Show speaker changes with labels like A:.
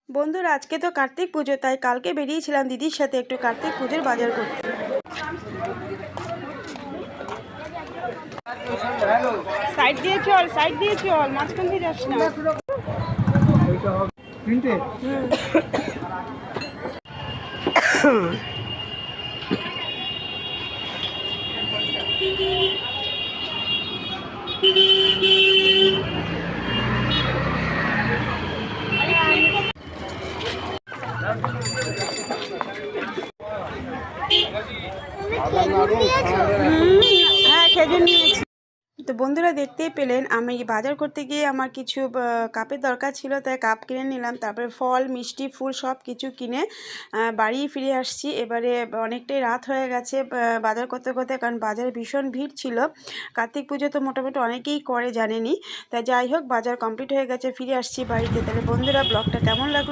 A: বন্ধুরা আজকে তো কার্তিক পুজো, তাই কালকে বেরিয়েছিলাম দিদির সাথে একটু কার্তিক পুজোর বাজার করতে। সাইড দিয়ে চল মাঝখান দিয়ে যাস না। হ্যাঁ, খেজুর নিয়েছি। তো বন্ধুরা দেখতেই পেলেন, আমি বাজার করতে গিয়ে আমার কিছু কাপের দরকার ছিল, তাই কাপ কিনে নিলাম। তারপরে ফল মিষ্টি ফুল সব কিছু কিনে বাড়ি ফিরে আসছি। এবারে অনেকটাই রাত হয়ে গেছে বাজার করতে করতে, কারণ বাজারে ভীষণ ভিড় ছিল। কার্তিক পুজো তো মোটামুটি অনেকেই করে জানেনই। তাই যাই হোক, বাজার কমপ্লিট হয়ে গেছে, ফিরে আসছি বাড়িতে। তাহলে বন্ধুরা ব্লগটা কেমন লাগলো